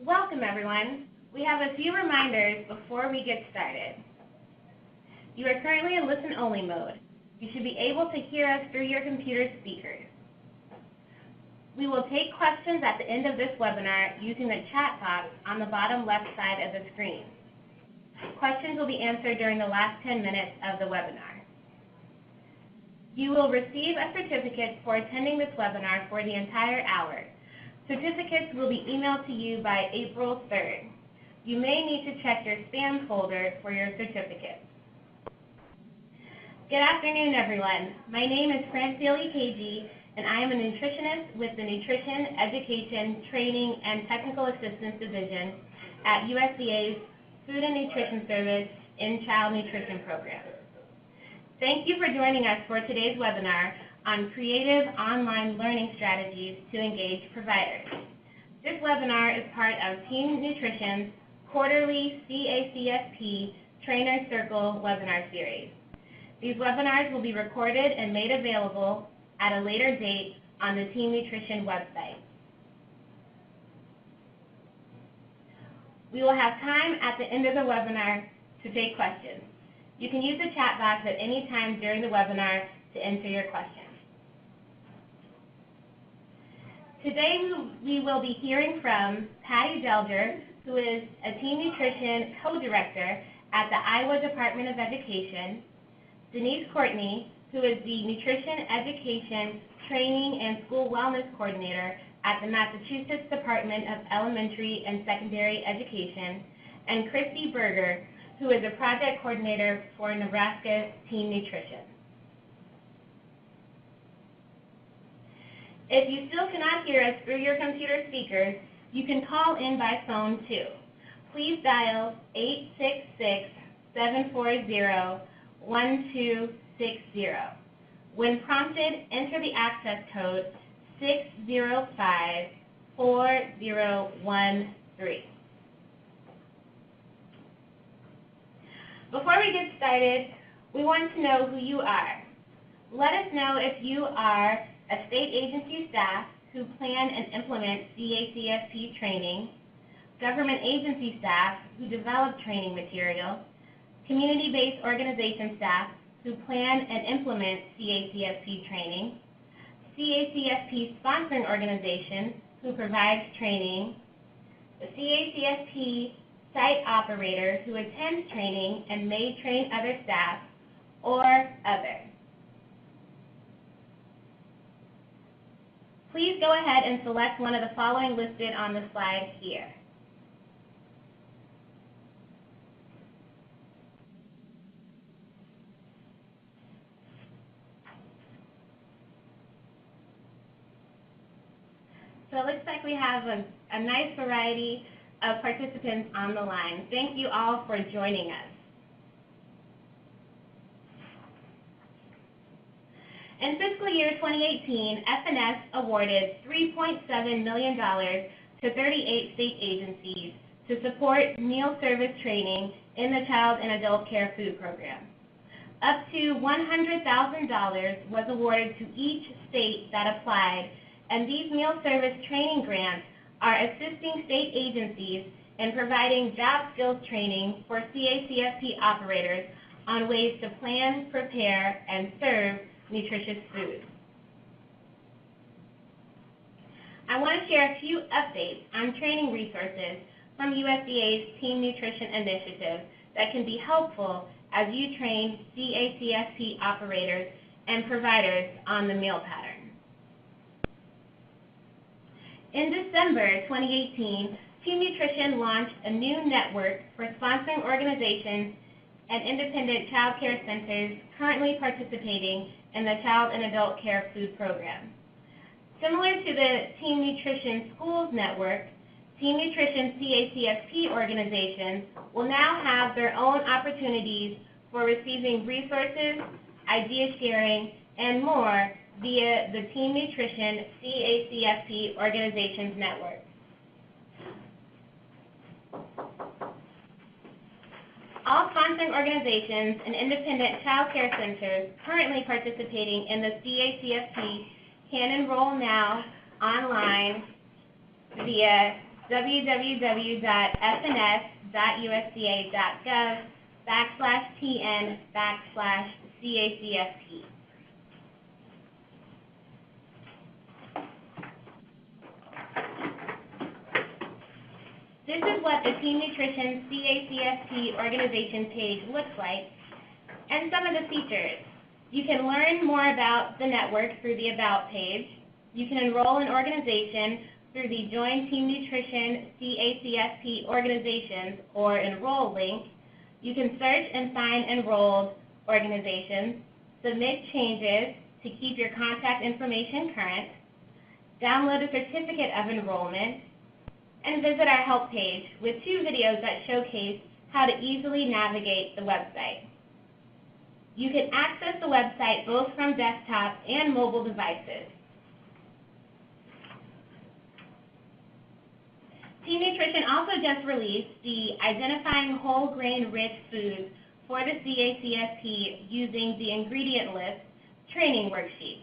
Welcome, everyone. We have a few reminders before we get started. You are currently in listen-only mode. You should be able to hear us through your computer speakers. We will take questions at the end of this webinar using the chat box on the bottom left side of the screen. Questions will be answered during the last 10 minutes of the webinar. You will receive a certificate for attending this webinar for the entire hour. Certificates will be emailed to you by April 3rd. You may need to check your spam folder for your certificate. Good afternoon, everyone. My name is Francine KG, and I am a nutritionist with the Nutrition, Education, Training, and Technical Assistance Division at USDA's Food and Nutrition Service in-Child Nutrition Program. Thank you for joining us for today's webinar on creative online learning strategies to engage providers. This webinar is part of Team Nutrition's quarterly CACFP Trainer Circle webinar series. These webinars will be recorded and made available at a later date on the Team Nutrition website. We will have time at the end of the webinar to take questions. You can use the chat box at any time during the webinar to enter your questions. Today we will be hearing from Patty Delger, who is a Team Nutrition Co-Director at the Iowa Department of Education, Denise Courtney, who is the Nutrition Education, Training, and School Wellness Coordinator at the Massachusetts Department of Elementary and Secondary Education, and Christy Berger, who is a Project Coordinator for Nebraska Team Nutrition. If you still cannot hear us through your computer speakers, you can call in by phone too. Please dial 866-740-1260. When prompted, enter the access code 605-4013. Before we get started, we want to know who you are. Let us know if you are a state agency staff who plan and implement CACFP training, government agency staff who develop training material, community-based organization staff who plan and implement CACFP training, CACFP sponsoring organization who provides training, the CACFP site operator who attends training and may train other staff, or other. Please go ahead and select one of the following listed on the slide here. So it looks like we have a nice variety of participants on the line. Thank you all for joining us. In fiscal year 2018, FNS awarded $3.7 million to 38 state agencies to support meal service training in the Child and Adult Care Food Program. Up to $100,000 was awarded to each state that applied, and these meal service training grants are assisting state agencies in providing job skills training for CACFP operators on ways to plan, prepare, and serve nutritious food. I want to share a few updates on training resources from USDA's Team Nutrition Initiative that can be helpful as you train CACFP operators and providers on the meal pattern. In December 2018, Team Nutrition launched a new network for sponsoring organizations and independent child care centers currently participating in the Child and Adult Care Food Program. Similar to the Team Nutrition Schools Network, Team Nutrition CACFP organizations will now have their own opportunities for receiving resources, idea sharing, and more via the Team Nutrition CACFP Organizations Network. All sponsoring organizations and independent child care centers currently participating in the CACFP can enroll now online via www.fns.usda.gov/tn/CACFP. This is what the Team Nutrition CACFP organization page looks like, and some of the features. You can learn more about the network through the About page. You can enroll in organization through the Join Team Nutrition CACFP organizations or enroll link. You can search and find enrolled organizations, submit changes to keep your contact information current, download a certificate of enrollment, and visit our help page with 2 videos that showcase how to easily navigate the website. You can access the website both from desktop and mobile devices. Team Nutrition also just released the Identifying Whole Grain Rich Foods for the CACFP Using the Ingredient List training worksheet.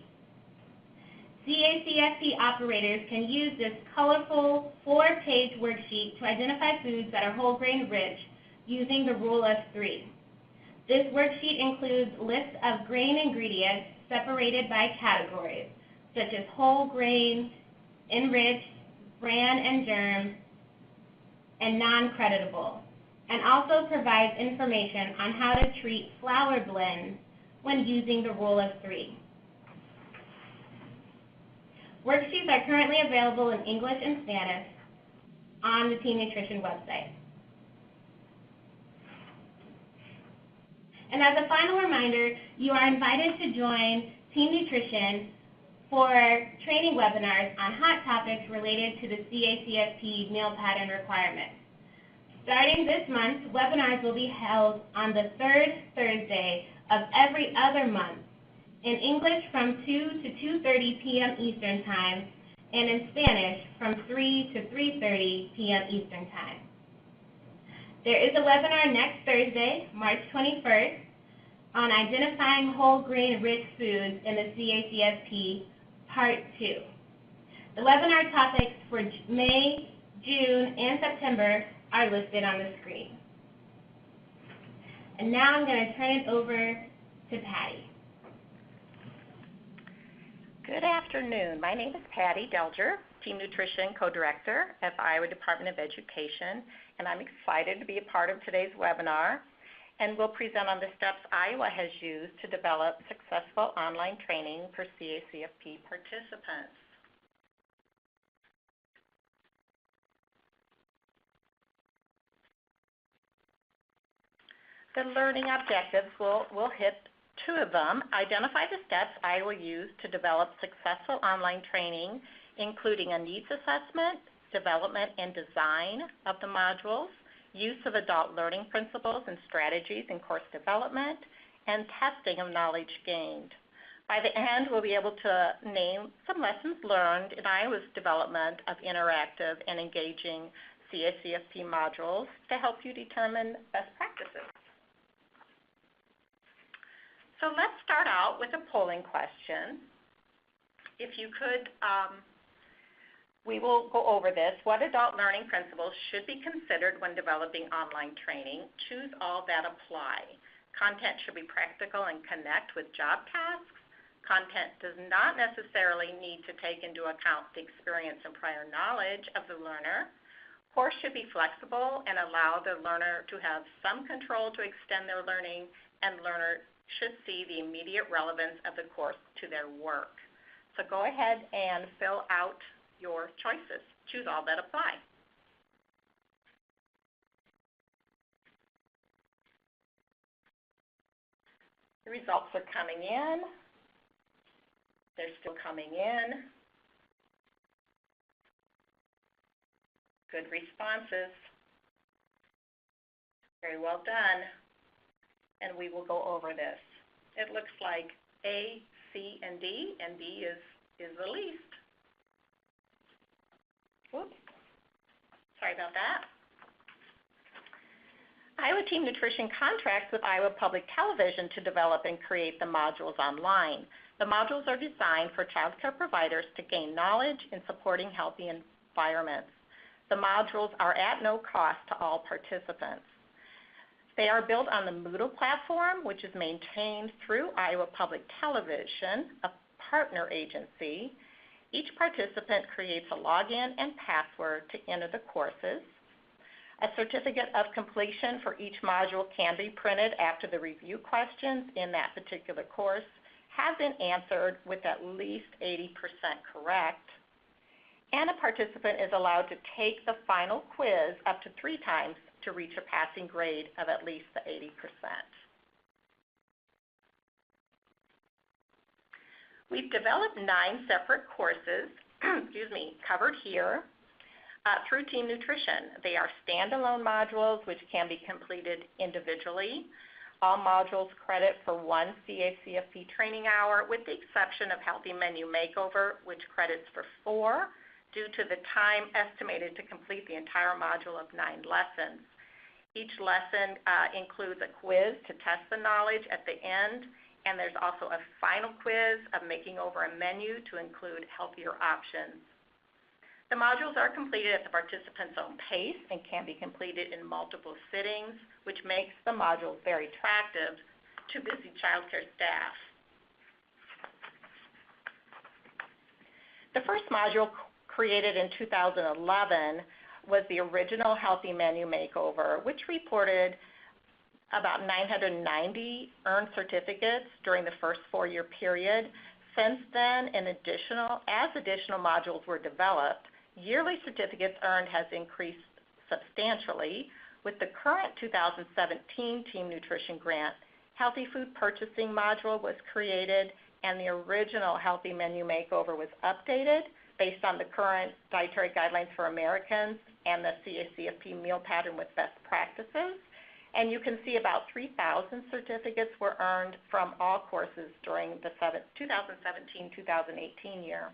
CACFP operators can use this colorful 4-page worksheet to identify foods that are whole grain rich using the Rule of 3. This worksheet includes lists of grain ingredients separated by categories, such as whole grain, enriched, bran and germ, and non-creditable, and also provides information on how to treat flour blends when using the Rule of 3. Worksheets are currently available in English and Spanish on the Team Nutrition website. And as a final reminder, you are invited to join Team Nutrition for training webinars on hot topics related to the CACFP meal pattern requirements. Starting this month, webinars will be held on the 3rd Thursday of every other month in English from 2 to 2:30 p.m. Eastern Time, and in Spanish from 3 to 3:30 p.m. Eastern Time. There is a webinar next Thursday, March 21st, on identifying whole grain rich foods in the CACFP Part 2. The webinar topics for May, June, and September are listed on the screen. And now I'm going to turn it over to Patty. Good afternoon. My name is Patty Delger, Team Nutrition Co-Director at the Iowa Department of Education, and I'm excited to be a part of today's webinar, and we'll present on the steps Iowa has used to develop successful online training for CACFP participants. The learning objectives, we'll hit 2 of them. Identify the steps Iowa used to develop successful online training, including a needs assessment, development and design of the modules, use of adult learning principles and strategies in course development, and testing of knowledge gained. By the end, we'll be able to name some lessons learned in Iowa's development of interactive and engaging CACFP modules to help you determine best practices. So let's start out with a polling question. If you could, we will go over this. What adult learning principles should be considered when developing online training? Choose all that apply. Content should be practical and connect with job tasks. Content does not necessarily need to take into account the experience and prior knowledge of the learner. Course should be flexible and allow the learner to have some control to extend their learning, and learner should see the immediate relevance of the course to their work. So go ahead and fill out your choices. Choose all that apply. The results are coming in. They're still coming in. Good responses. Very well done. And we will go over this. It looks like A, C, and D is the least. Whoops. Sorry about that. Iowa Team Nutrition contracts with Iowa Public Television to develop and create the modules online. The modules are designed for child care providers to gain knowledge in supporting healthy environments. The modules are at no cost to all participants. They are built on the Moodle platform, which is maintained through Iowa Public Television, a partner agency. Each participant creates a login and password to enter the courses. A certificate of completion for each module can be printed after the review questions in that particular course have been answered with at least 80% correct. And a participant is allowed to take the final quiz up to 3 times to reach a passing grade of at least the 80%. We've developed 9 separate courses, covered here through Team Nutrition. They are standalone modules which can be completed individually. All modules credit for 1 CACFP training hour, with the exception of Healthy Menu Makeover, which credits for 4, due to the time estimated to complete the entire module of 9 lessons. Each lesson includes a quiz to test the knowledge at the end, and there's also a final quiz of making over a menu to include healthier options. The modules are completed at the participant's own pace and can be completed in multiple sittings, which makes the modules very attractive to busy child care staff. The first module, created in 2011, was the original Healthy Menu Makeover, which reported about 990 earned certificates during the first 4-year period. Since then, as additional modules were developed, yearly certificates earned has increased substantially. With the current 2017 Team Nutrition grant, Healthy Food Purchasing module was created, and the original Healthy Menu Makeover was updated based on the current dietary guidelines for Americans and the CACFP meal pattern with best practices. And you can see about 3,000 certificates were earned from all courses during the 2017-2018 year.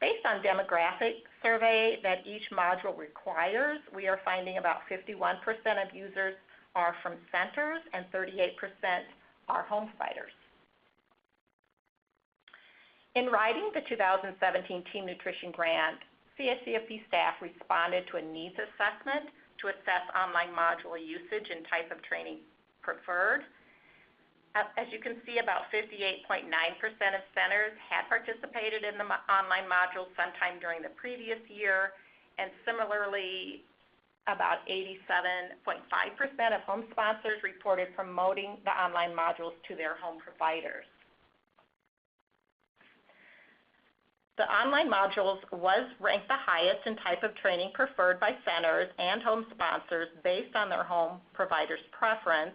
Based on demographic survey that each module requires, we are finding about 51% of users are from centers and 38% are home providers. In writing the 2017 Team Nutrition grant, CACFP staff responded to a needs assessment to assess online module usage and type of training preferred. As you can see, about 58.9% of centers had participated in the online module sometime during the previous year, and similarly, about 87.5% of home sponsors reported promoting the online modules to their home providers. The online modules was ranked the highest in type of training preferred by centers and home sponsors based on their home provider's preference.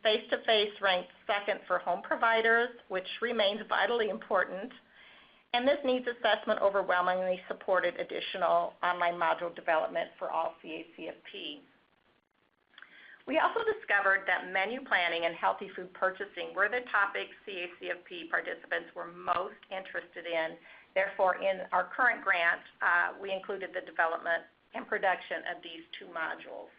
Face-to-face ranked second for home providers, which remains vitally important, and this needs assessment overwhelmingly supported additional online module development for all CACFP. We also discovered that menu planning and healthy food purchasing were the topics CACFP participants were most interested in. Therefore, in our current grant, we included the development and production of these 2 modules.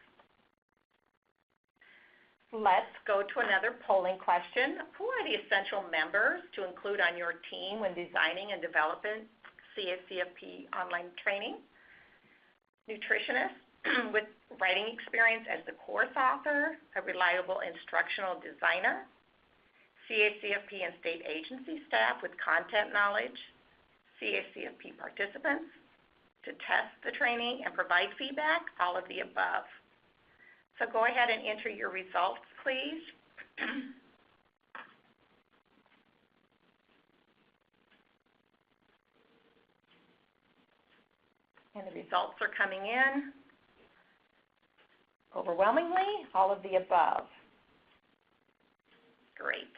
Let's go to another polling question. Who are the essential members to include on your team when designing and developing CACFP online training? Nutritionists with writing experience as the course author, a reliable instructional designer, CACFP and state agency staff with content knowledge, CACFP participants to test the training and provide feedback, all of the above. So go ahead and enter your results, please. And the results are coming in. Overwhelmingly, all of the above. Great.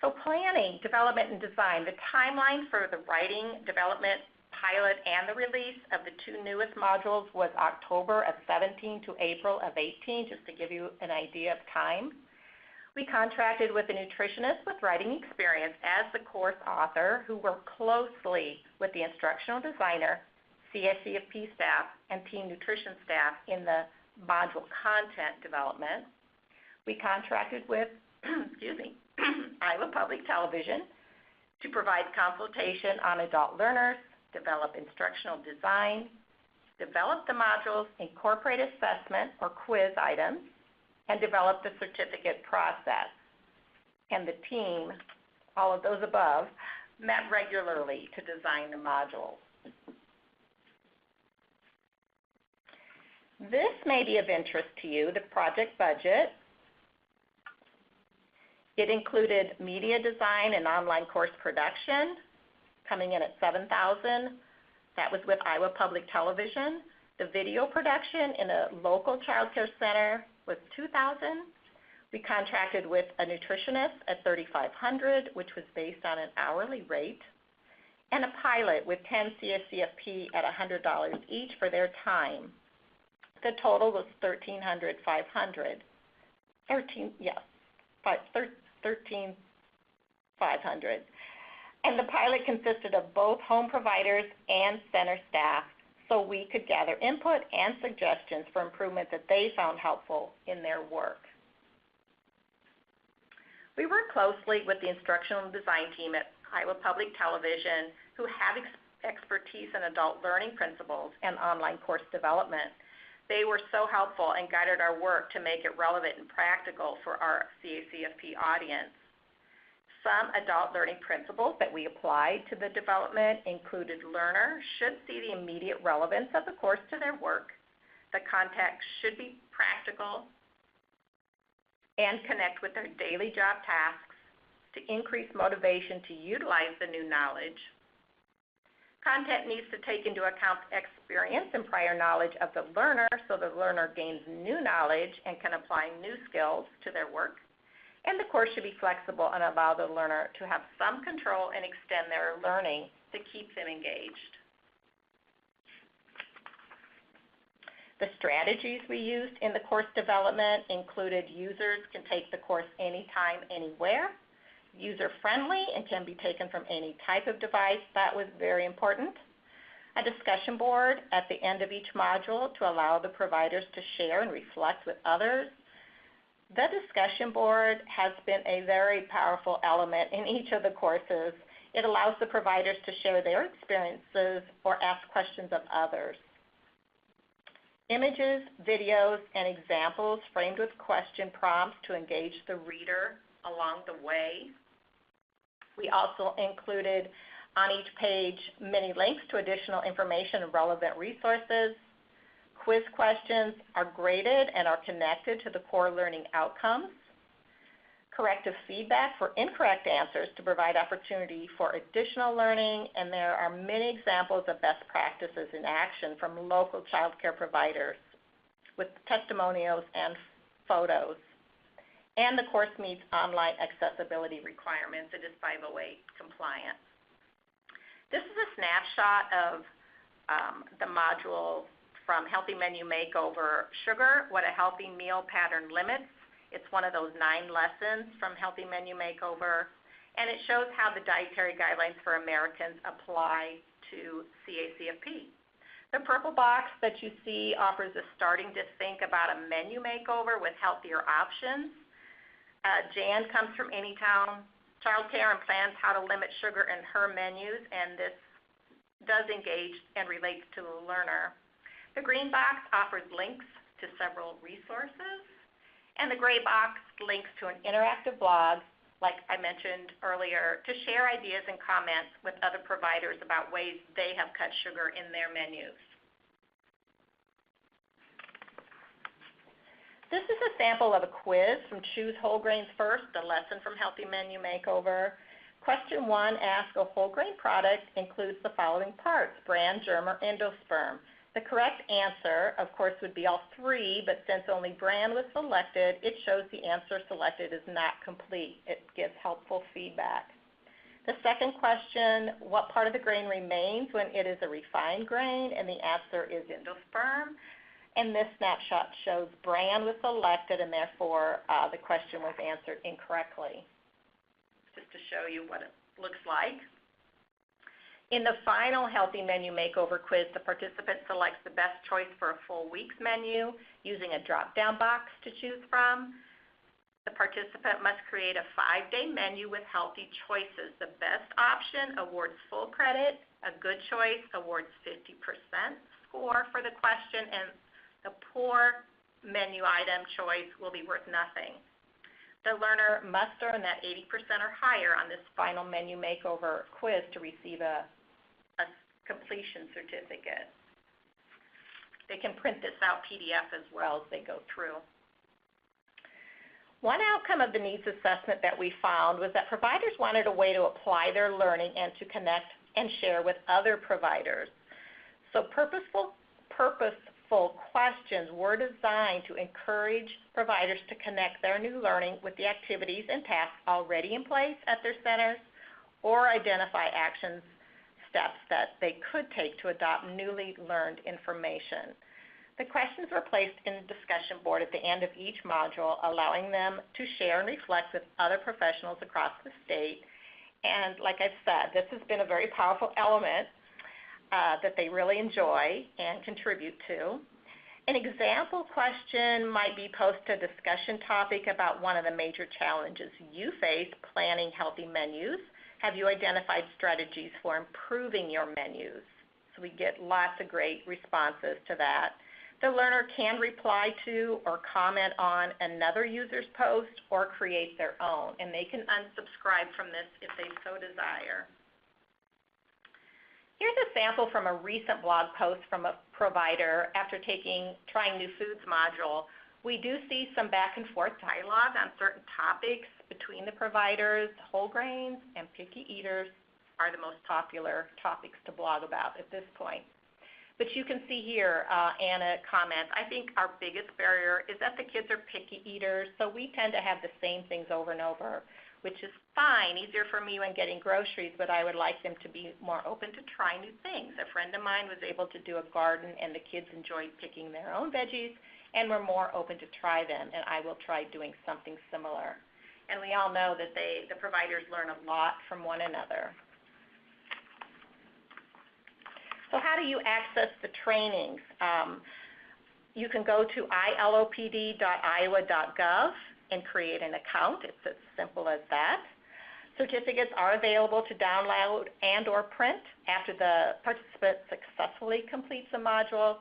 So planning, development, and design. The timeline for the writing, development, pilot, and the release of the 2 newest modules was October of 17 to April of 18, just to give you an idea of time. We contracted with a nutritionist with writing experience as the course author who worked closely with the instructional designer, CACFP staff, and Team Nutrition staff in the module content development. We contracted with Iowa Public Television to provide consultation on adult learners, develop instructional design, develop the modules, incorporate assessment or quiz items, and develop the certificate process. And the team, all of those above, met regularly to design the modules. This may be of interest to you, the project budget. It included media design and online course production, coming in at $7,000. That was with Iowa Public Television. The video production in a local child care center was $2,000. We contracted with a nutritionist at $3,500, which was based on an hourly rate, and a pilot with 10 CACFP at $100 each for their time. The total was $1,300. And the pilot consisted of both home providers and center staff, so we could gather input and suggestions for improvements that they found helpful in their work. We work closely with the instructional design team at Iowa Public Television, who have expertise in adult learning principles and online course development. They were so helpful and guided our work to make it relevant and practical for our CACFP audience. Some adult learning principles that we applied to the development included learners should see the immediate relevance of the course to their work. The content should be practical and connect with their daily job tasks to increase motivation to utilize the new knowledge. Content needs to take into account experience and prior knowledge of the learner so the learner gains new knowledge and can apply new skills to their work. And the course should be flexible and allow the learner to have some control and extend their learning to keep them engaged. The strategies we used in the course development included users can take the course anytime, anywhere, user-friendly and can be taken from any type of device. That was very important. A discussion board at the end of each module to allow the providers to share and reflect with others. The discussion board has been a very powerful element in each of the courses. It allows the providers to share their experiences or ask questions of others. Images, videos, and examples framed with question prompts to engage the reader along the way. We also included on each page many links to additional information and relevant resources. Quiz questions are graded and are connected to the core learning outcomes. Corrective feedback for incorrect answers to provide opportunity for additional learning, and there are many examples of best practices in action from local child care providers with testimonials and photos. And the course meets online accessibility requirements. It is 508 compliant. This is a snapshot of the module from Healthy Menu Makeover, Sugar, What a Healthy Meal Pattern Limits. It's one of those 9 lessons from Healthy Menu Makeover, and it shows how the dietary guidelines for Americans apply to CACFP. The purple box that you see offers us starting to think about a menu makeover with healthier options. Jan comes from Anytown Childcare and plans how to limit sugar in her menus, and this does engage and relates to the learner. The green box offers links to several resources, and the gray box links to an interactive blog, like I mentioned earlier, to share ideas and comments with other providers about ways they have cut sugar in their menus. This is a sample of a quiz from Choose Whole Grains First, a lesson from Healthy Menu Makeover. Question 1 asks, a whole grain product includes the following parts: bran, germ, or endosperm. The correct answer, of course, would be all 3, but since only bran was selected, it shows the answer selected is not complete. It gives helpful feedback. The second question, what part of the grain remains when it is a refined grain? And the answer is endosperm. And this snapshot shows bran was selected, and therefore the question was answered incorrectly. Just to show you what it looks like. In the final Healthy Menu Makeover quiz, the participant selects the best choice for a full week's menu using a drop-down box to choose from. The participant must create a 5-day menu with healthy choices. The best option awards full credit. A good choice awards 50% score for the question, and the poor menu item choice will be worth nothing. The learner must earn that 80% or higher on this final menu makeover quiz to receive a completion certificate. They can print this out PDF as well as they go through. One outcome of the needs assessment that we found was that providers wanted a way to apply their learning and to connect and share with other providers. So purposeful questions were designed to encourage providers to connect their new learning with the activities and tasks already in place at their centers, or identify action steps that they could take to adopt newly learned information. The questions were placed in the discussion board at the end of each module, allowing them to share and reflect with other professionals across the state. And like I've said, this has been a very powerful element that they really enjoy and contribute to. An example question might be post a discussion topic about one of the major challenges you face planning healthy menus. Have you identified strategies for improving your menus? So we get lots of great responses to that. The learner can reply to or comment on another user's post or create their own, and they can unsubscribe from this if they so desire. Here's a sample from a recent blog post from a provider after trying New Foods module. We do see some back and forth dialogue on certain topics between the providers. Whole grains and picky eaters are the most popular topics to blog about at this point. But you can see here, Anna comments, I think our biggest barrier is that the kids are picky eaters, so we tend to have the same things over and over, which is fine, easier for me when getting groceries, but I would like them to be more open to try new things. A friend of mine was able to do a garden, and the kids enjoyed picking their own veggies and were more open to try them, and I will try doing something similar. And we all know that the providers learn a lot from one another. So how do you access the trainings? You can go to ilopd.iowa.gov and create an account. It's as simple as that. Certificates are available to download and or print after the participant successfully completes a module,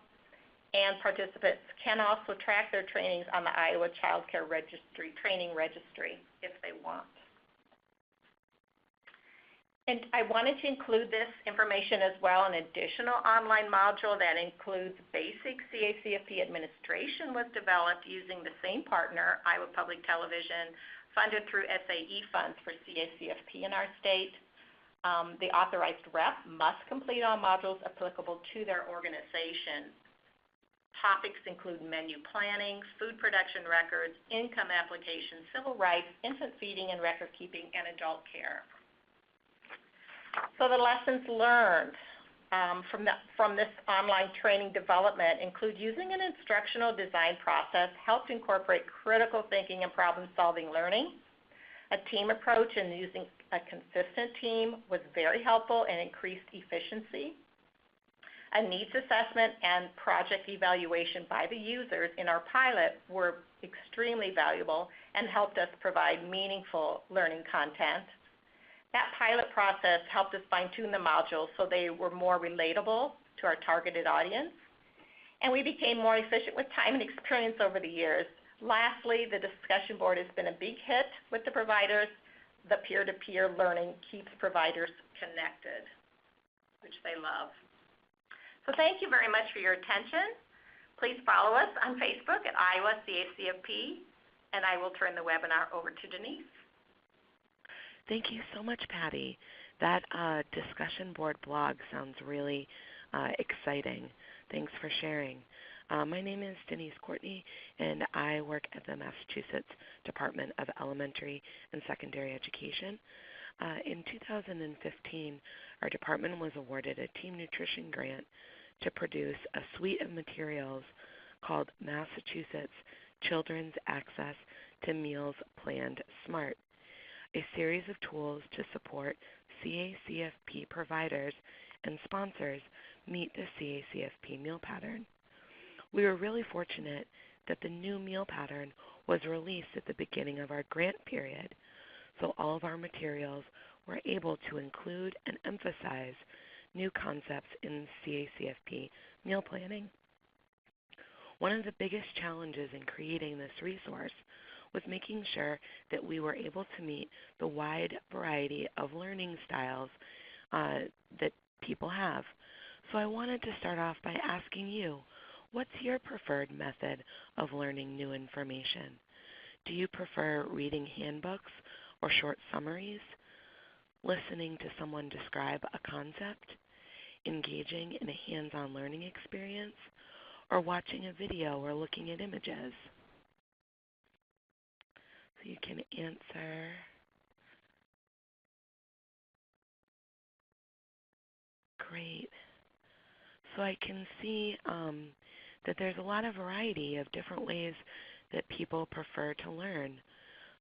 and participants can also track their trainings on the Iowa Child Care Registry, training registry, if they want. And I wanted to include this information as well. An additional online module that includes basic CACFP administration was developed using the same partner, Iowa Public Television, funded through SAE funds for CACFP in our state. The authorized rep must complete all modules applicable to their organization. Topics include menu planning, food production records, income applications, civil rights, infant feeding and record keeping, and adult care. So the lessons learned from this online training development include using an instructional design process helped incorporate critical thinking and problem-solving learning. A team approach and using a consistent team was very helpful and increased efficiency. A needs assessment and project evaluation by the users in our pilot were extremely valuable and helped us provide meaningful learning content. That pilot process helped us fine-tune the modules so they were more relatable to our targeted audience. And we became more efficient with time and experience over the years. Lastly, the discussion board has been a big hit with the providers. The peer-to-peer learning keeps providers connected, which they love. So thank you very much for your attention. Please follow us on Facebook at Iowa CACFP, and I will turn the webinar over to Denise. Thank you so much, Patty. That discussion board blog sounds really exciting. Thanks for sharing. My name is Denise Courtney, and I work at the Massachusetts Department of Elementary and Secondary Education. In 2015, our department was awarded a team nutrition grant to produce a suite of materials called Massachusetts Children's Access to Meals Planned Smart, a series of tools to support CACFP providers and sponsors meet the CACFP meal pattern. We were really fortunate that the new meal pattern was released at the beginning of our grant period, so all of our materials were able to include and emphasize new concepts in CACFP meal planning. One of the biggest challenges in creating this resource was making sure that we were able to meet the wide variety of learning styles that people have. So I wanted to start off by asking you, what's your preferred method of learning new information? Do you prefer reading handbooks or short summaries, listening to someone describe a concept, engaging in a hands-on learning experience, or watching a video or looking at images? So you can answer. Great. So I can see that there's a lot of variety of different ways that people prefer to learn.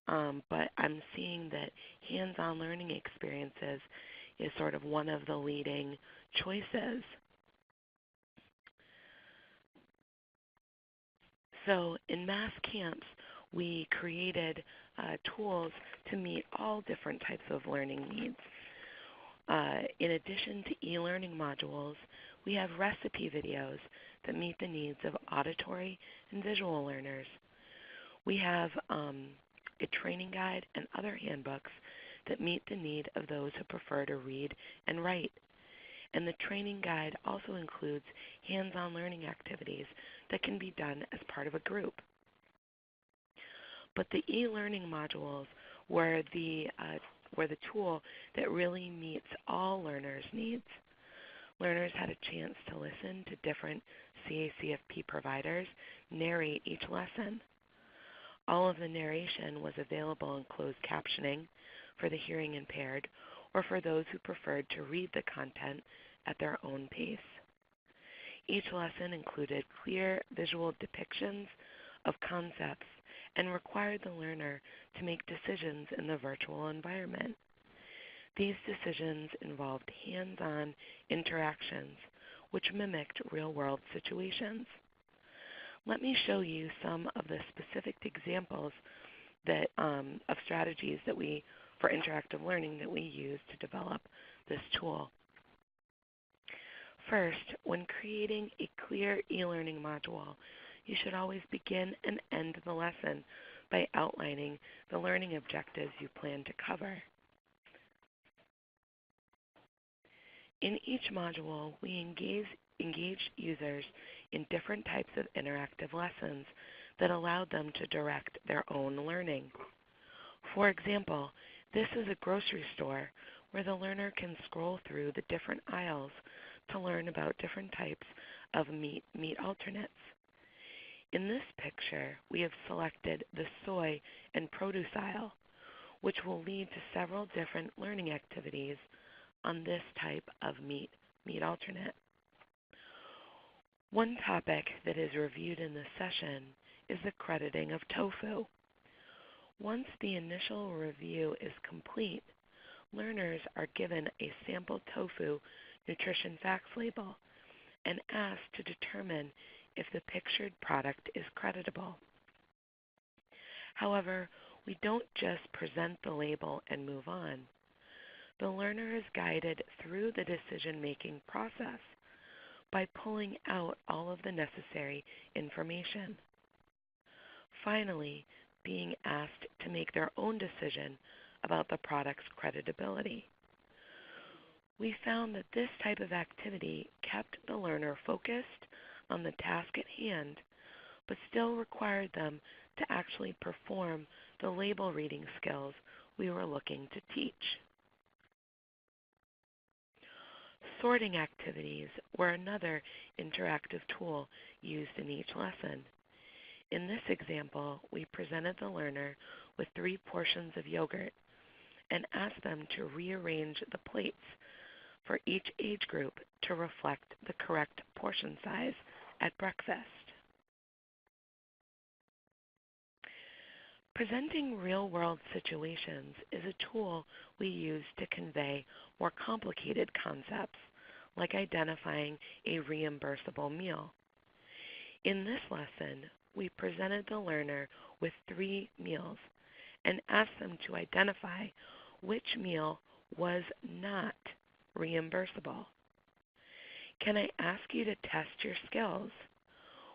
But I'm seeing that hands-on learning experiences is sort of one of the leading choices. So in mass camps, we created tools to meet all different types of learning needs. In addition to e-learning modules, we have recipe videos that meet the needs of auditory and visual learners. We have a training guide and other handbooks that meet the need of those who prefer to read and write. And the training guide also includes hands-on learning activities that can be done as part of a group. But the e-learning modules were the tool that really meets all learners' needs. Learners had a chance to listen to different CACFP providers narrate each lesson. All of the narration was available in closed captioning for the hearing impaired or for those who preferred to read the content at their own pace. Each lesson included clear visual depictions of concepts and required the learner to make decisions in the virtual environment. These decisions involved hands-on interactions which mimicked real-world situations. Let me show you some of the specific examples that, of strategies that for interactive learning that we use to develop this tool. First, when creating a clear e-learning module, you should always begin and end the lesson by outlining the learning objectives you plan to cover. In each module, we engaged users in different types of interactive lessons that allowed them to direct their own learning. For example, this is a grocery store where the learner can scroll through the different aisles to learn about different types of meat alternates. In this picture, we have selected the soy and produce aisle, which will lead to several different learning activities on this type of meat alternate. One topic that is reviewed in this session is the crediting of tofu. Once the initial review is complete, learners are given a sample tofu nutrition facts label and asked to determine if the pictured product is creditable. However, we don't just present the label and move on. The learner is guided through the decision-making process by pulling out all of the necessary information. Finally, being asked to make their own decision about the product's creditability. We found that this type of activity kept the learner focused on the task at hand, but still required them to actually perform the label reading skills we were looking to teach. Sorting activities were another interactive tool used in each lesson. In this example, we presented the learner with 3 portions of yogurt and asked them to rearrange the plates for each age group to reflect the correct portion size at breakfast. Presenting real-world situations is a tool we use to convey more complicated concepts, like identifying a reimbursable meal. In this lesson, we presented the learner with 3 meals and asked them to identify which meal was not reimbursable. Can I ask you to test your skills?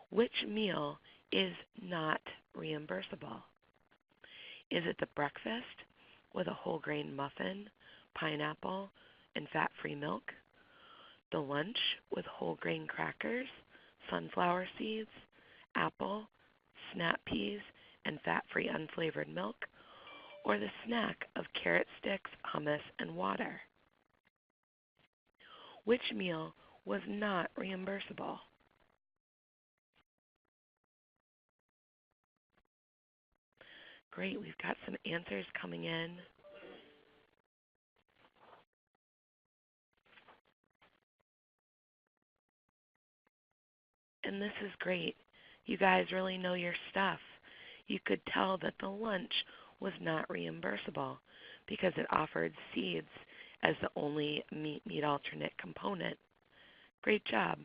Which meal is not reimbursable? Is it the breakfast with a whole grain muffin, pineapple, and fat-free milk? The lunch with whole grain crackers, sunflower seeds, apple, snap peas, and fat-free unflavored milk? Or the snack of carrot sticks, hummus, and water? Which meal was not reimbursable? Great, we've got some answers coming in. And this is great. You guys really know your stuff. You could tell that the lunch was not reimbursable because it offered seeds as the only meat alternate component. Great job.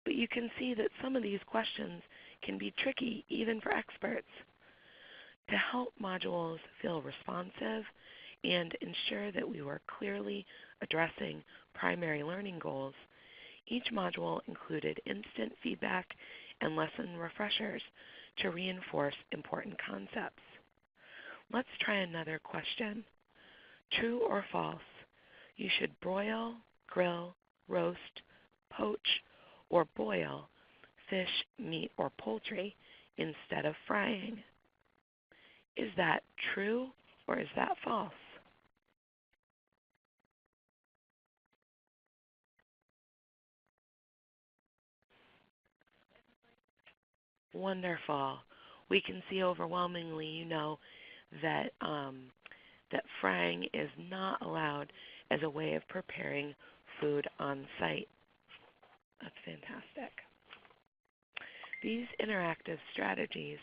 But you can see that some of these questions can be tricky even for experts. To help modules feel responsive and ensure that we were clearly addressing primary learning goals, each module included instant feedback and lesson refreshers to reinforce important concepts. Let's try another question. True or false? You should broil, grill, roast, poach, or boil fish, meat, or poultry instead of frying. Is that true or is that false? Wonderful. We can see overwhelmingly, you know, that that frying is not allowed as a way of preparing food on site. That's fantastic. These interactive strategies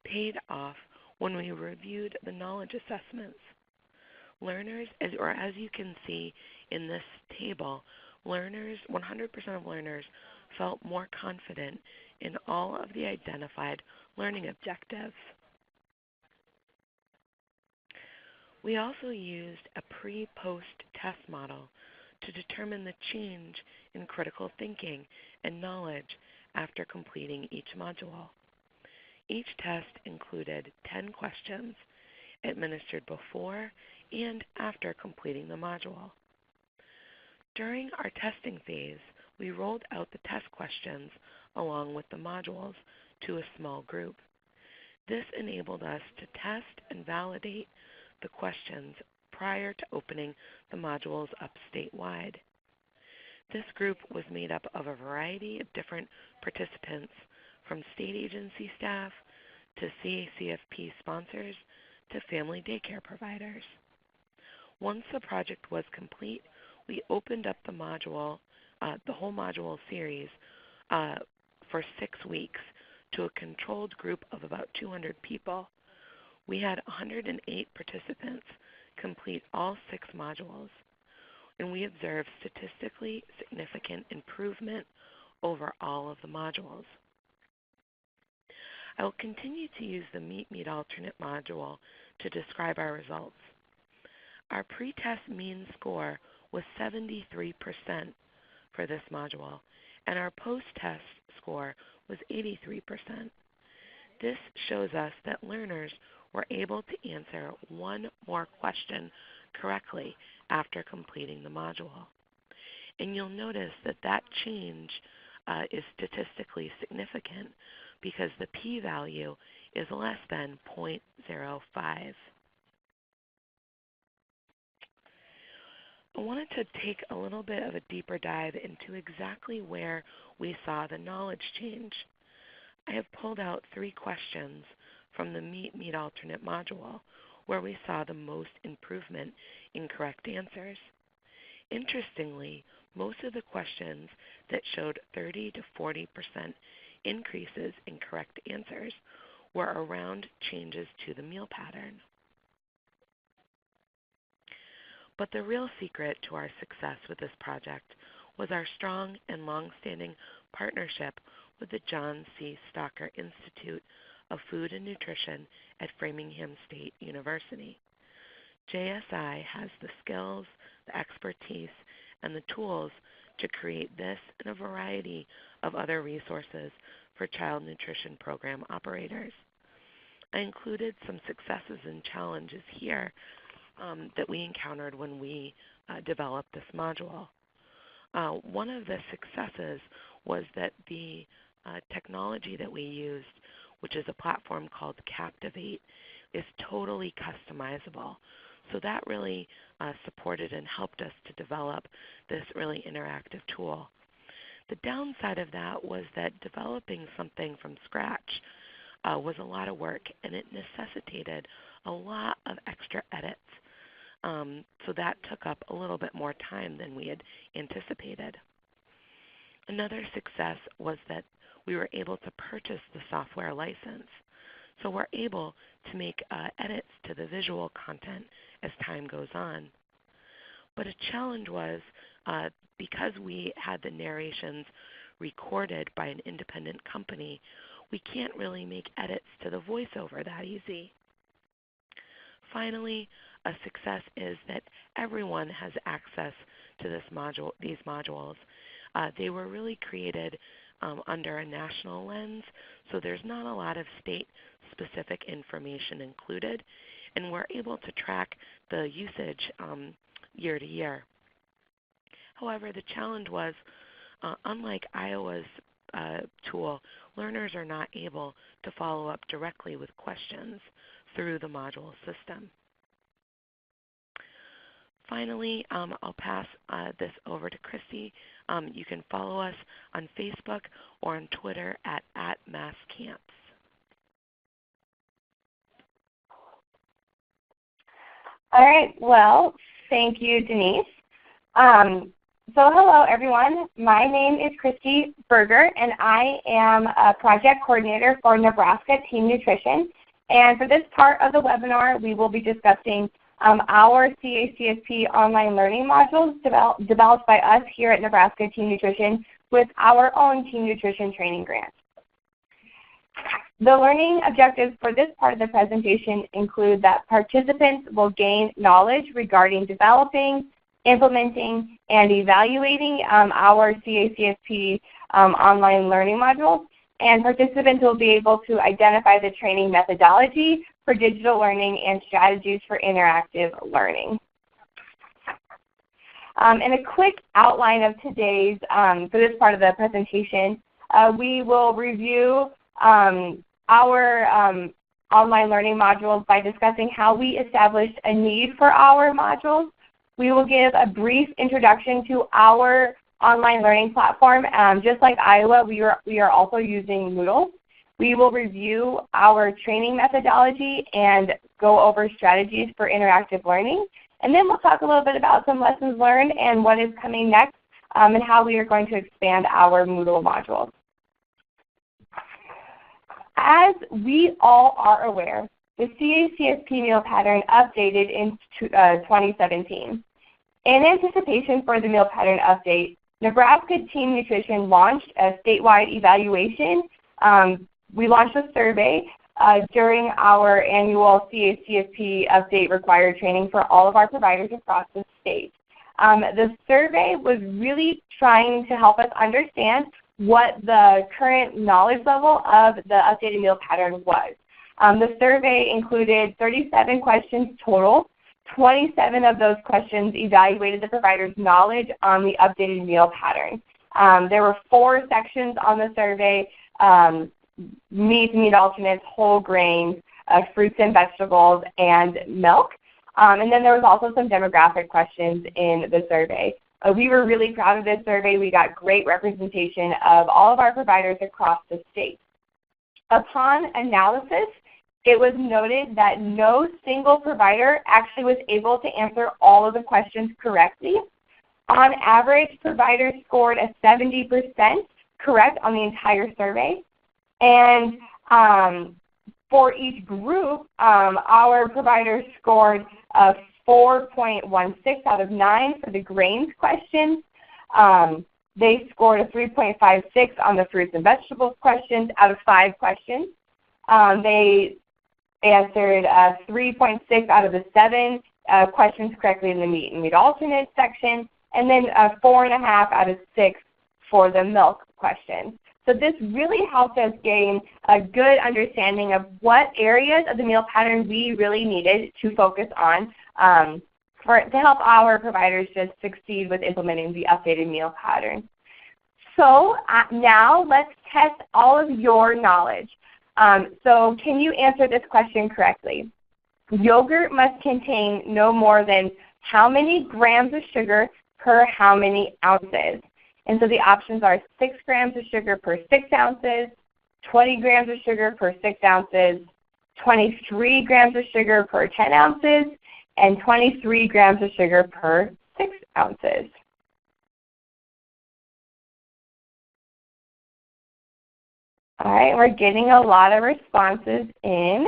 paid off when we reviewed the knowledge assessments. Learners, as you can see in this table, 100% of learners felt more confident in all of the identified learning objectives. We also used a pre-post test model to determine the change in critical thinking and knowledge after completing each module. Each test included 10 questions administered before and after completing the module. During our testing phase, we rolled out the test questions along with the modules to a small group. This enabled us to test and validate the questions prior to opening the modules up statewide. This group was made up of a variety of different participants, from state agency staff to CACFP sponsors to family daycare providers. Once the project was complete, we opened up the whole module series for 6 weeks to a controlled group of about 200 people. We had 108 participants complete all 6 modules, and we observed statistically significant improvement over all of the modules. I will continue to use the meat alternate module to describe our results. Our pre-test mean score was 73% for this module, and our post-test score was 83%. This shows us that learners were able to answer one more question correctly after completing the module. And you'll notice that that change is statistically significant because the p-value is less than 0.05. I wanted to take a little bit of a deeper dive into exactly where we saw the knowledge change. I have pulled out 3 questions from the meat alternate module where we saw the most improvement in correct answers. Interestingly, most of the questions that showed 30 to 40% increases in correct answers were around changes to the meal pattern. But the real secret to our success with this project was our strong and long-standing partnership with the John C. Stalker Institute of Food and Nutrition at Framingham State University. JSI has the skills, the expertise, and the tools to create this and a variety of other resources for child nutrition program operators. I included some successes and challenges here that we encountered when we developed this module. One of the successes was that the technology that we used, which is a platform called Captivate, is totally customizable. So that really supported and helped us to develop this really interactive tool. The downside of that was that developing something from scratch was a lot of work, and it necessitated a lot of extra edits. So that took up a little bit more time than we had anticipated. Another success was that we were able to purchase the software license. So we're able to make edits to the visual content as time goes on. But a challenge was because we had the narrations recorded by an independent company, we can't really make edits to the voiceover that easy. Finally, a success is that everyone has access to these modules. They were really created under a national lens, so there's not a lot of state-specific information included, and we're able to track the usage year to year. However, the challenge was, unlike Iowa's tool, learners are not able to follow up directly with questions through the module system. Finally, I'll pass this over to Christy. You can follow us on Facebook or on Twitter at @MassCamps. All right, well, thank you, Denise. So hello, everyone. My name is Christy Berger, and I am a project coordinator for Nebraska Team Nutrition. And for this part of the webinar, we will be discussing our CACFP online learning modules developed by us here at Nebraska Team Nutrition with our own Team Nutrition training grant. The learning objectives for this part of the presentation include that participants will gain knowledge regarding developing, implementing, and evaluating our CACFP online learning modules, and participants will be able to identify the training methodology for digital learning and strategies for interactive learning. And a quick outline of today's, for this part of the presentation, we will review our online learning modules by discussing how we established a need for our modules. We will give a brief introduction to our online learning platform. Just like Iowa, we are also using Moodle. We will review our training methodology and go over strategies for interactive learning. And then we'll talk a little bit about some lessons learned and what is coming next and how we are going to expand our Moodle modules. As we all are aware, the CACFP meal pattern updated in 2017. In anticipation for the meal pattern update, Nebraska Team Nutrition launched a statewide evaluation. We launched a survey during our annual CACFP update required training for all of our providers across the state. The survey was really trying to help us understand what the current knowledge level of the updated meal pattern was. The survey included 37 questions total. 27 of those questions evaluated the provider's knowledge on the updated meal pattern. There were 4 sections on the survey: meat, meat alternates, whole grains, fruits and vegetables, and milk. And then there was also some demographic questions in the survey. We were really proud of this survey. We got great representation of all of our providers across the state. Upon analysis, it was noted that no single provider actually was able to answer all of the questions correctly. On average, providers scored a 70% correct on the entire survey. And for each group, our providers scored a 4.16 out of 9 for the grains questions. They scored a 3.56 on the fruits and vegetables questions out of 5 questions. They answered 3.6 out of the 7 questions correctly in the meat and meat alternate section, and then 4.5 out of 6 for the milk questions. So this really helped us gain a good understanding of what areas of the meal pattern we really needed to focus on to help our providers just succeed with implementing the updated meal pattern. So now let's test all of your knowledge. So can you answer this question correctly? Yogurt must contain no more than how many grams of sugar per how many ounces? And so the options are 6 grams of sugar per 6 ounces, 20 grams of sugar per 6 ounces, 23 grams of sugar per 10 ounces, and 23 grams of sugar per 6 ounces. All right, we're getting a lot of responses in.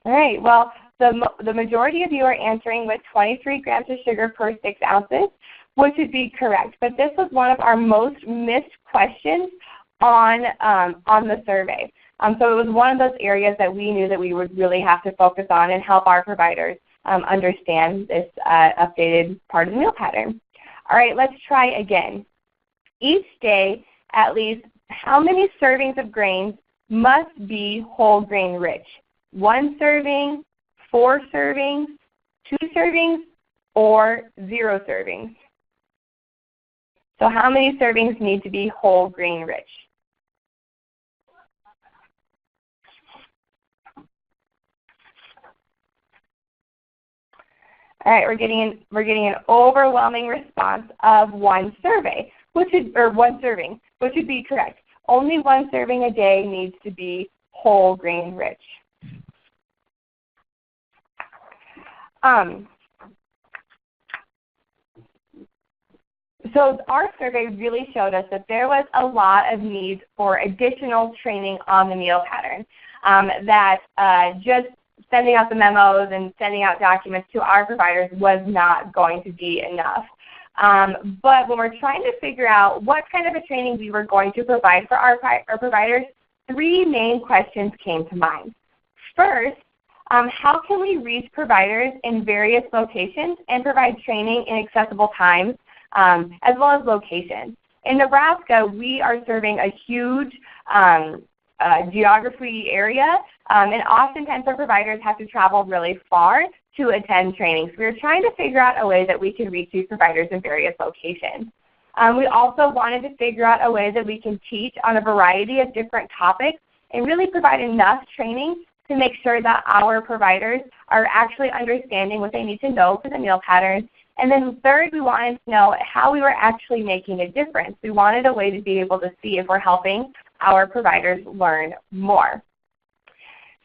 All right, well, the majority of you are answering with 23 grams of sugar per 6 ounces, which would be correct. But this was one of our most missed questions on the survey. So it was one of those areas that we knew that we would really have to focus on and help our providers understand this updated part of the meal pattern. All right, let's try again. Each day, at least how many servings of grains must be whole grain rich? 1 serving, 4 servings, 2 servings, or 0 servings? So how many servings need to be whole grain rich? All right, we're getting an overwhelming response of 1 serving, which would be correct. Only 1 serving a day needs to be whole grain rich. So our survey really showed us that there was a lot of need for additional training on the meal pattern, that just sending out the memos and sending out documents to our providers was not going to be enough. But when we're trying to figure out what kind of a training we were going to provide for our providers, 3 main questions came to mind. First, how can we reach providers in various locations and provide training in accessible times, as well as locations? In Nebraska, we are serving a huge geography area, and oftentimes our providers have to travel really far to attend training. So we're trying to figure out a way that we can reach these providers in various locations. We also wanted to figure out a way that we can teach on a variety of different topics and really provide enough training to make sure that our providers are actually understanding what they need to know for the meal patterns. And then third, we wanted to know how we were actually making a difference. We wanted a way to be able to see if we're helping our providers learn more.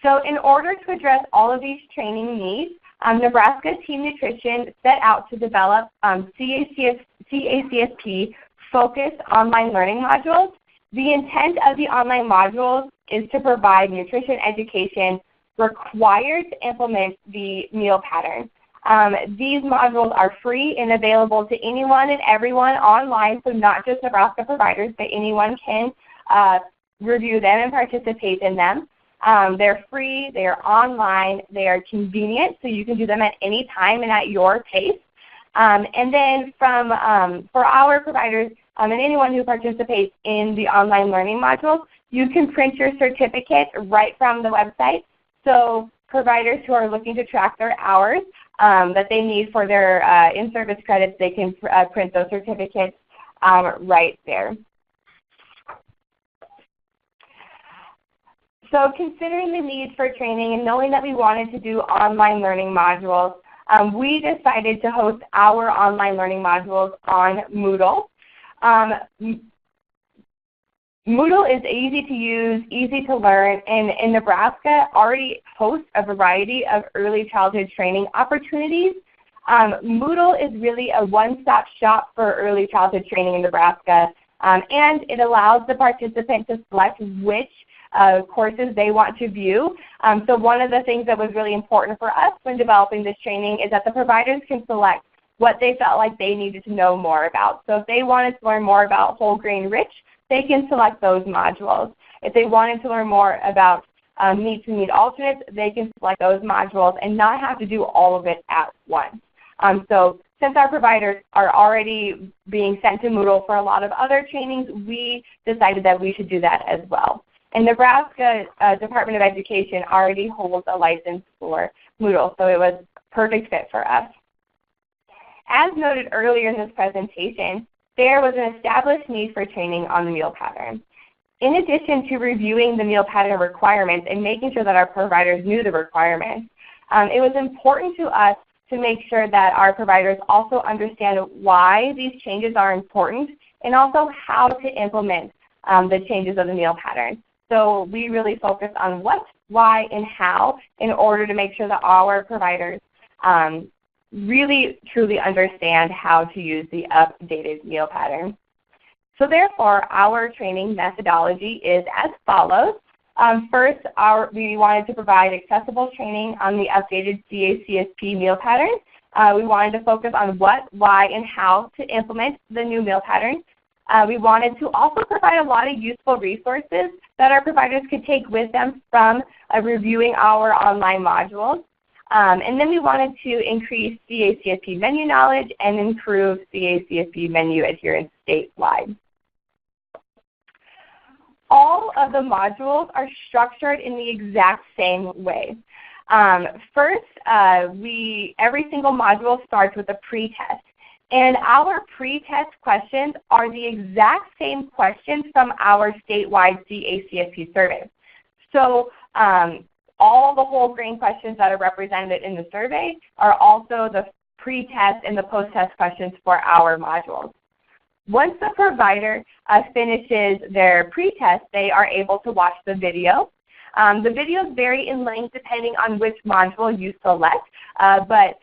So in order to address all of these training needs, Nebraska Team Nutrition set out to develop CACFP focused online learning modules. The intent of the online modules is to provide nutrition education required to implement the meal pattern. These modules are free and available to anyone and everyone online, so not just Nebraska providers, but anyone can review them and participate in them. They're free, they are online, they are convenient, so you can do them at any time and at your pace. And then for our providers and anyone who participates in the online learning modules, you can print your certificate right from the website. So providers who are looking to track their hours that they need for their in-service credits, they can print those certificates right there. So considering the need for training and knowing that we wanted to do online learning modules, we decided to host our online learning modules on Moodle. Moodle is easy to use, easy to learn, and in Nebraska already hosts a variety of early childhood training opportunities. Moodle is really a one-stop shop for early childhood training in Nebraska, and it allows the participant to select which courses they want to view. So one of the things that was really important for us when developing this training is that the providers can select what they felt like they needed to know more about. So if they wanted to learn more about whole grain rich, they can select those modules. If they wanted to learn more about meats and meat alternates, they can select those modules and not have to do all of it at once. So since our providers are already being sent to Moodle for a lot of other trainings, we decided that we should do that as well. And Nebraska Department of Education already holds a license for Moodle, so it was a perfect fit for us. As noted earlier in this presentation, there was an established need for training on the meal pattern. In addition to reviewing the meal pattern requirements and making sure that our providers knew the requirements, it was important to us to make sure that our providers also understand why these changes are important and also how to implement the changes of the meal pattern. So we really focus on what, why, and how in order to make sure that our providers really truly understand how to use the updated meal pattern. So therefore, our training methodology is as follows. First, we wanted to provide accessible training on the updated CACFP meal pattern. We wanted to focus on what, why, and how to implement the new meal pattern. We wanted to also provide a lot of useful resources that our providers could take with them from reviewing our online modules. And then we wanted to increase CACFP menu knowledge and improve CACFP menu adherence statewide. All of the modules are structured in the exact same way. First, every single module starts with a pre-test. And our pre-test questions are the exact same questions from our statewide CACFP survey. So all the whole grain questions that are represented in the survey are also the pre-test and the post-test questions for our modules. Once the provider finishes their pre-test, they are able to watch the video. The videos vary in length depending on which module you select, but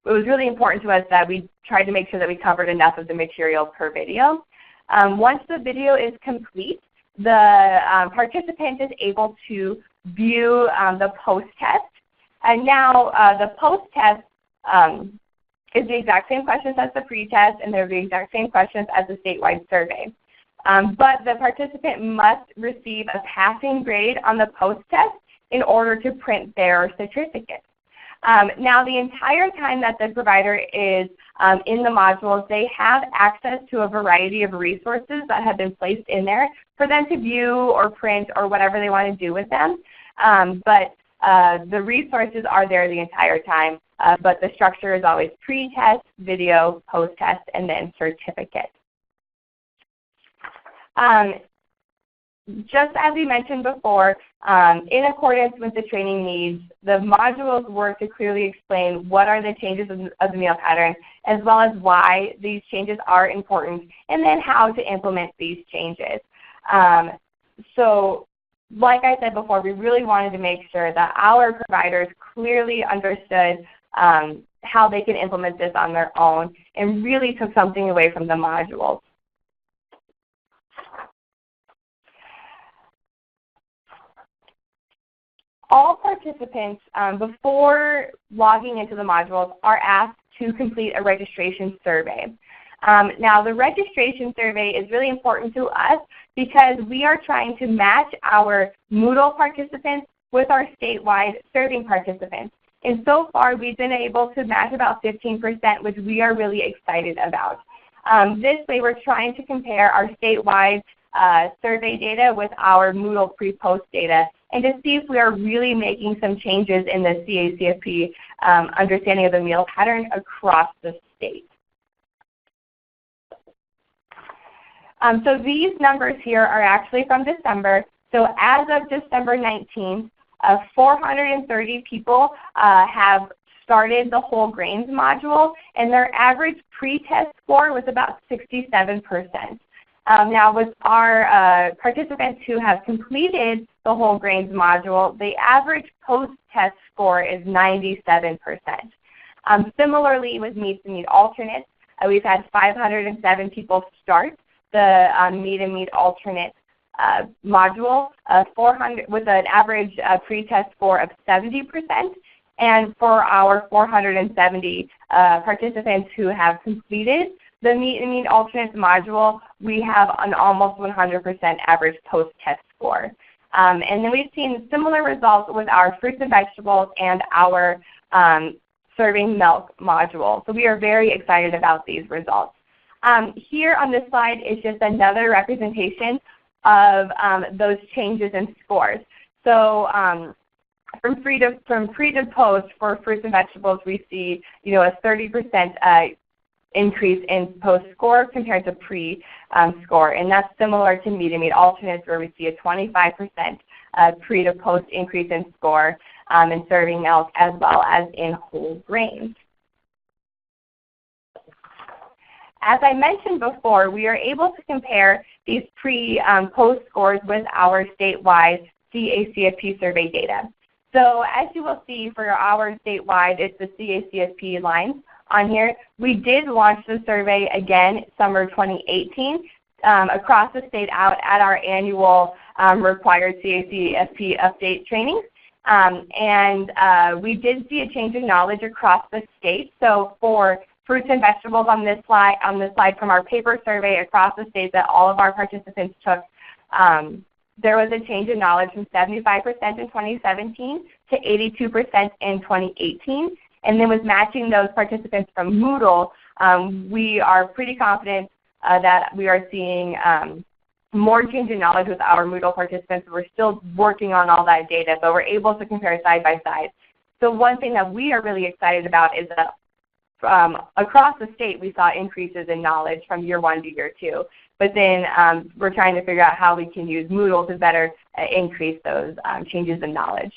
it was really important to us that we tried to make sure that we covered enough of the material per video. Once the video is complete, the participant is able to view the post-test. And now the post-test is the exact same questions as the pre-test, and they're the exact same questions as the statewide survey. But the participant must receive a passing grade on the post-test in order to print their certificate. Now the entire time that the provider is in the modules, they have access to a variety of resources that have been placed in there for them to view or print or whatever they want to do with them. But the resources are there the entire time, but the structure is always pre-test, video, post-test, and then certificate. Just as we mentioned before, in accordance with the training needs, the modules work to clearly explain what are the changes of the meal pattern, as well as why these changes are important, and then how to implement these changes. So like I said before, we really wanted to make sure that our providers clearly understood how they can implement this on their own and really took something away from the modules. All participants, before logging into the modules, are asked to complete a registration survey. Now, the registration survey is really important to us because we are trying to match our Moodle participants with our statewide serving participants. And so far, we've been able to match about 15%, which we are really excited about. This way, we're trying to compare our statewide survey data with our Moodle pre-post data and to see if we are really making some changes in the CACFP understanding of the meal pattern across the state. So these numbers here are actually from December. So as of December 19th, 430 people have started the whole grains module, and their average pre-test score was about 67%. Now with our participants who have completed the whole grains module, the average post-test score is 97%. Similarly with meats and meat alternates, we've had 507 people start the meat and meat alternate module, 400 with an average pre-test score of 70%. And for our 470 participants who have completed the meet and meet alternates module, we have an almost 100% average post-test score. And then we've seen similar results with our fruits and vegetables and our serving milk module. So we are very excited about these results. Here on this slide is just another representation of those changes in scores. So from pre to post for fruits and vegetables, we see a 30% increase in post score compared to pre score, and that's similar to meet and meet alternates, where we see a 25% pre to post increase in score in serving milk as well as in whole grains. As I mentioned before, we are able to compare these pre-post scores with our statewide CACFP survey data. So as you will see for our statewide, it's the CACFP lines on here. We did launch the survey again summer 2018 across the state out at our annual required CACFP update training. And we did see a change in knowledge across the state. So for fruits and vegetables on this slide from our paper survey across the state that all of our participants took, there was a change in knowledge from 75% in 2017 to 82% in 2018. And then with matching those participants from Moodle, we are pretty confident that we are seeing more change in knowledge with our Moodle participants. We're still working on all that data, but we're able to compare side by side. So one thing that we are really excited about is that across the state we saw increases in knowledge from year 1 to year 2. But then we're trying to figure out how we can use Moodle to better increase those changes in knowledge.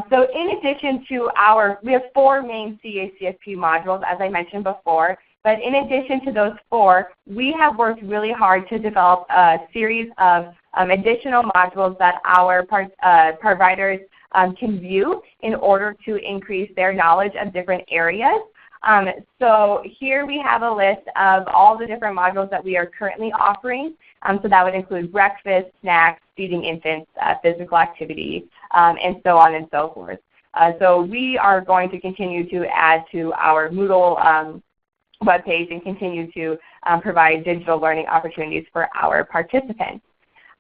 So in addition to we have 4 main CACFP modules, as I mentioned before. But in addition to those 4, we have worked really hard to develop a series of additional modules that our providers can view in order to increase their knowledge of different areas. So here we have a list of all the different modules that we are currently offering. So that would include breakfast, snacks, feeding infants, physical activity, and so on and so forth. So we are going to continue to add to our Moodle webpage and continue to provide digital learning opportunities for our participants.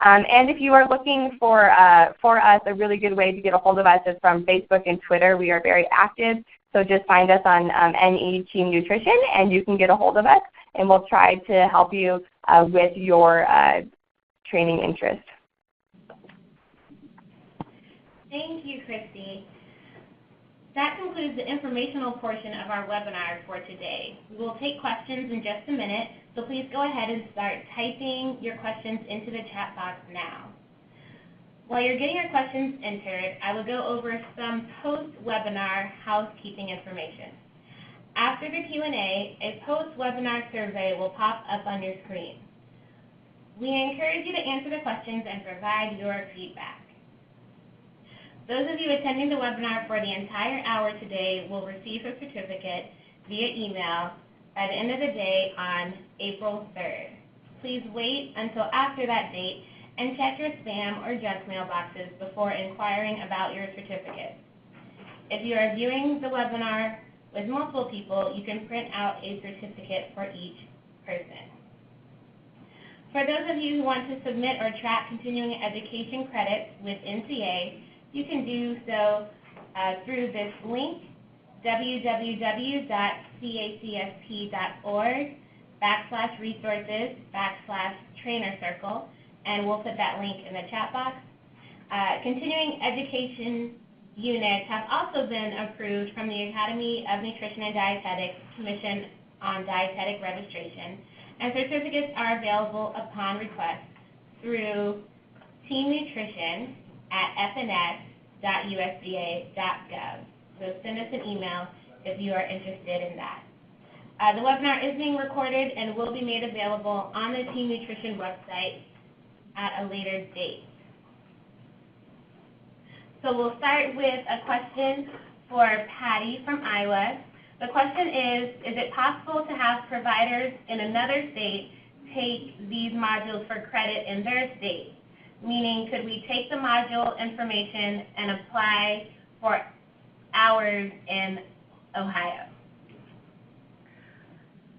And if you are looking for us, a really good way to get a hold of us is from Facebook and Twitter. We are very active. So just find us on NE Team Nutrition, and you can get a hold of us, and we'll try to help you with your training interest. Thank you, Christy. That concludes the informational portion of our webinar for today. We will take questions in just a minute, so please go ahead and start typing your questions into the chat box now. While you're getting your questions entered, I will go over some post-webinar housekeeping information. After the Q&A, a post-webinar survey will pop up on your screen. We encourage you to answer the questions and provide your feedback. Those of you attending the webinar for the entire hour today will receive a certificate via email by the end of the day on April 3rd. Please wait until after that date and check your spam or junk mailboxes before inquiring about your certificate. If you are viewing the webinar with multiple people, you can print out a certificate for each person. For those of you who want to submit or track continuing education credits with NCA, you can do so through this link, www.cacfp.org/resources/trainer circle, and we'll put that link in the chat box. Continuing education units have also been approved from the Academy of Nutrition and Dietetics Commission on Dietetic Registration, and certificates are available upon request through Team Nutrition at fns.usda.gov. So send us an email if you are interested in that. The webinar is being recorded and will be made available on the Team Nutrition website at a later date. So we'll start with a question for Patty from Iowa. The question is it possible to have providers in another state take these modules for credit in their state? Meaning, could we take the module information and apply for hours in Ohio?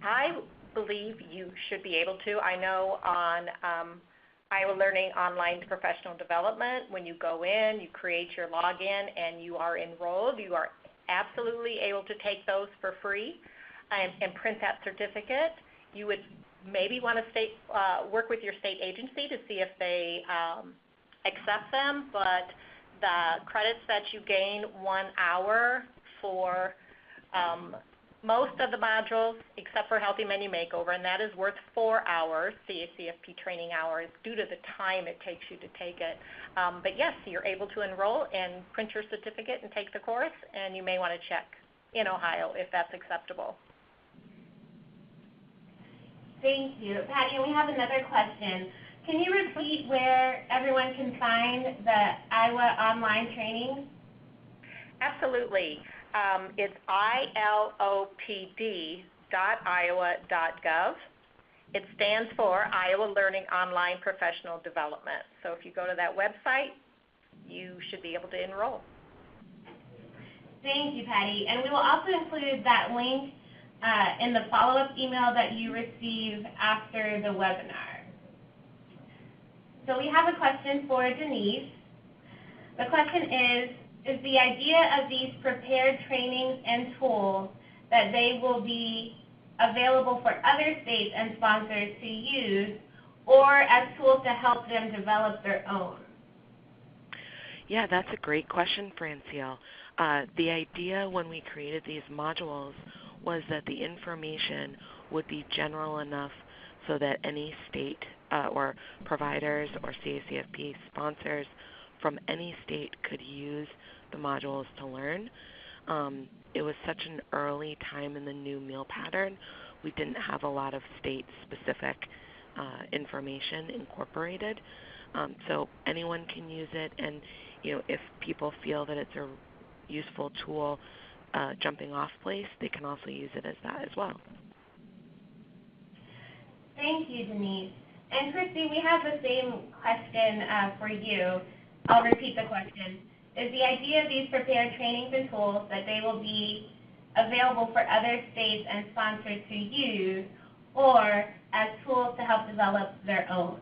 I believe you should be able to. I know on Iowa Learning Online Professional Development, when you go in, you create your login, and you are enrolled, you are absolutely able to take those for free and print that certificate. You would maybe want to work with your state agency to see if they accept them, but the credits that you gain 1 hour for most of the modules, except for Healthy Menu Makeover, and that is worth 4 hours, CACFP training hours, due to the time it takes you to take it. But yes, you're able to enroll and print your certificate and take the course, and you may want to check in Ohio if that's acceptable. Thank you. Patty, and we have another question. Can you repeat where everyone can find the Iowa online training? Absolutely. It's ilopd.iowa.gov. It stands for Iowa Learning Online Professional Development. So if you go to that website, you should be able to enroll. Thank you, Patty. And we will also include that link in the follow-up email that you receive after the webinar. So we have a question for Denise. The question is the idea of these prepared trainings and tools that they will be available for other states and sponsors to use, or as tools to help them develop their own? Yeah, that's a great question, Franciel. The idea when we created these modules was that the information would be general enough so that any state or providers or CACFP sponsors from any state could use the modules to learn. It was such an early time in the new meal pattern, we didn't have a lot of state-specific information incorporated. So anyone can use it, and if people feel that it's a useful tool, jumping off place, they can also use it as that as well. Thank you, Denise. And Christy, we have the same question for you. I'll repeat the question. Is the idea of these prepared trainings and tools that they will be available for other states and sponsors to use, or as tools to help develop their own?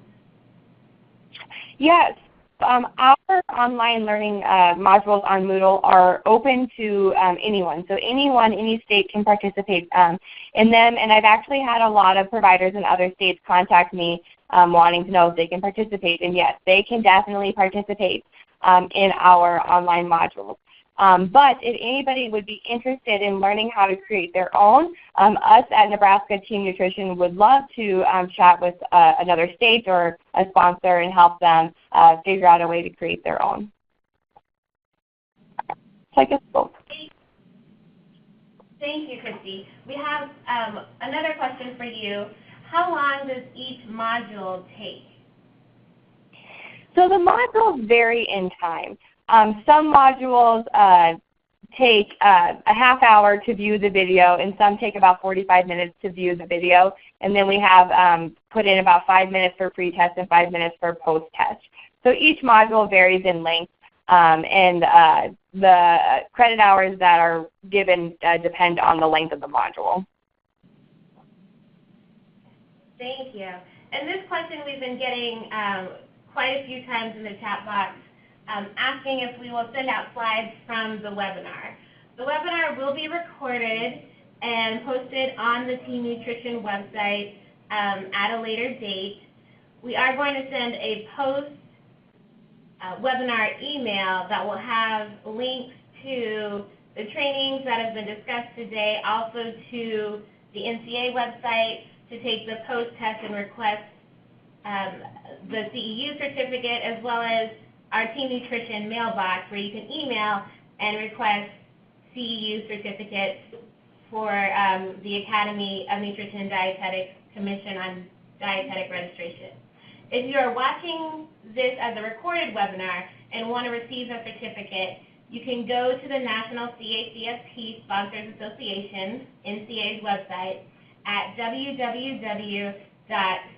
Yes. Our online learning modules on Moodle are open to anyone. So anyone, any state can participate in them. And I've actually had a lot of providers in other states contact me wanting to know if they can participate. And yes, they can definitely participate in our online modules. But if anybody would be interested in learning how to create their own, us at Nebraska Team Nutrition would love to chat with another state or a sponsor and help them figure out a way to create their own. So I guess both. Thank you, Christy. We have another question for you. How long does each module take? So the modules vary in time. Some modules take a half hour to view the video, and some take about 45 minutes to view the video. And then we have put in about 5 minutes for pre-test and 5 minutes for post-test. So each module varies in length, and the credit hours that are given depend on the length of the module. Thank you. And this question we've been getting quite a few times in the chat box, asking if we will send out slides from the webinar. The webinar will be recorded and posted on the Team Nutrition website at a later date. We are going to send a post-webinar email that will have links to the trainings that have been discussed today, also to the NCA website to take the post-test and request the CEU certificate, as well as our Team Nutrition mailbox where you can email and request CEU certificates for the Academy of Nutrition and Dietetics Commission on Dietetic Registration. If you are watching this as a recorded webinar and want to receive a certificate, you can go to the National CACFP Sponsors Association, NCA's website, at www.caacfp.org.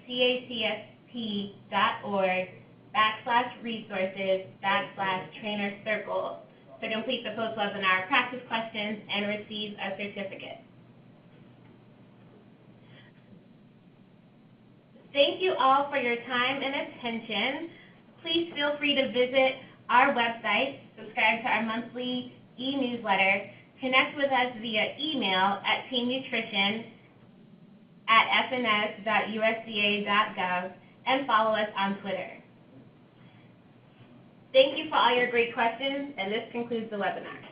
cacfp.org/resources/trainer circle to complete the post-webinar practice questions and receive a certificate. Thank you all for your time and attention. Please feel free to visit our website, subscribe to our monthly e-newsletter, connect with us via email at teamnutrition@fns.usda.gov, and follow us on Twitter. Thank you for all your great questions, and this concludes the webinar.